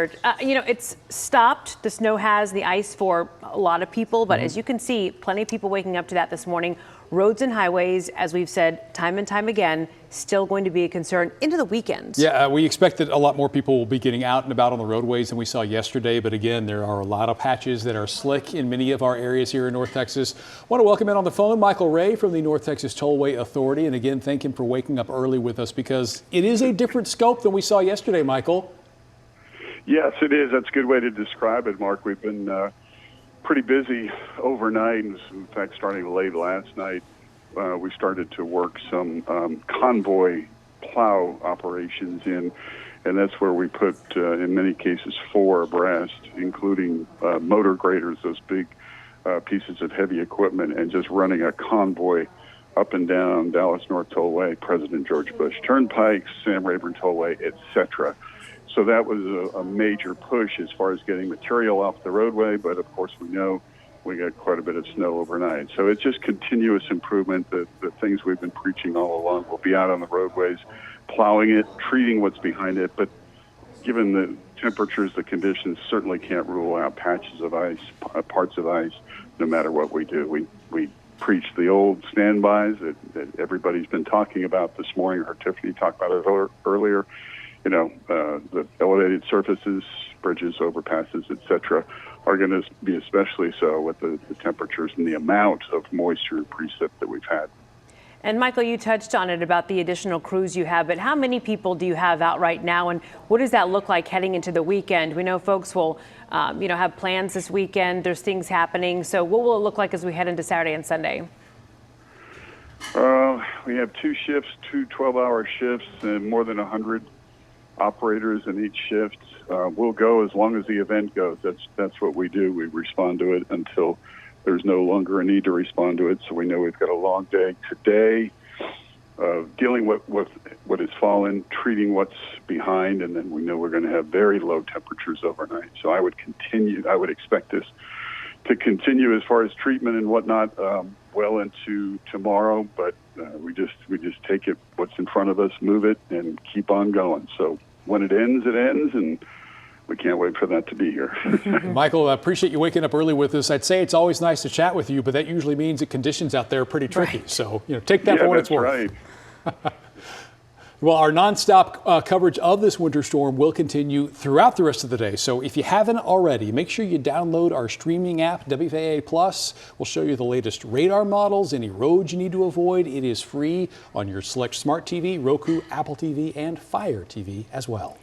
It's stopped. The snow has the ice for a lot of people, but as you can see, plenty of people waking up to that this morning. Roads and highways, as we've said time and time again, still going to be a concern into the weekend. Yeah, we expect that a lot more people will be getting out and about on the roadways than we saw yesterday. But again, there are a lot of patches that are slick in many of our areas here in North Texas. I want to welcome in on the phone Michael Ray from the North Texas Tollway Authority. And again, thank him for waking up early with us because it is a different scope than we saw yesterday, Michael. Yes, it is. That's a good way to describe it, Mark. We've been pretty busy overnight. In fact, starting late last night, we started to work some convoy plow operations in, and that's where we put, in many cases, 4 abreast, including motor graders, those big pieces of heavy equipment, and just running a convoy up and down Dallas North Tollway, President George Bush Turnpike, Sam Rayburn Tollway, etc. So that was a major push as far as getting material off the roadway, but of course we know we got quite a bit of snow overnight. So it's just continuous improvement. The things we've been preaching all along. We'll be out on the roadways, plowing it, treating what's behind it, but given the temperatures, the conditions, certainly can't rule out patches of ice, parts of ice, no matter what we do. We preach the old standbys that everybody's been talking about this morning, or Tiffany talked about it earlier. You know, the elevated surfaces, bridges, overpasses, etc., are going to be especially so with the temperatures and the amount of moisture and precip that we've had. And Michael, you touched on it about the additional crews you have, but how many people do you have out right now, and what does that look like heading into the weekend? We know folks will, have plans this weekend. There's things happening. So what will it look like as we head into Saturday and Sunday? We have 2 shifts, 2 12-hour shifts, and more than 100 operators in each shift. We'll go as long as the event goes. That's what we do. We respond to it until there's no longer a need to respond to it. So we know we've got a long day today, dealing with what has fallen, treating what's behind, and then we know we're going to have very low temperatures overnight. So I would expect this to continue as far as treatment and whatnot well into tomorrow. But we just take it what's in front of us, move it, and keep on going. So when it ends, and we can't wait for that to be here. Michael, I appreciate you waking up early with us. I'd say it's always nice to chat with you, but that usually means that conditions out there are pretty tricky. Right. So, take that for what it's worth. Right. Well, our nonstop coverage of this winter storm will continue throughout the rest of the day. So if you haven't already, make sure you download our streaming app, WFAA Plus. We'll show you the latest radar models, any roads you need to avoid. It is free on your select smart TV, Roku, Apple TV, and Fire TV as well.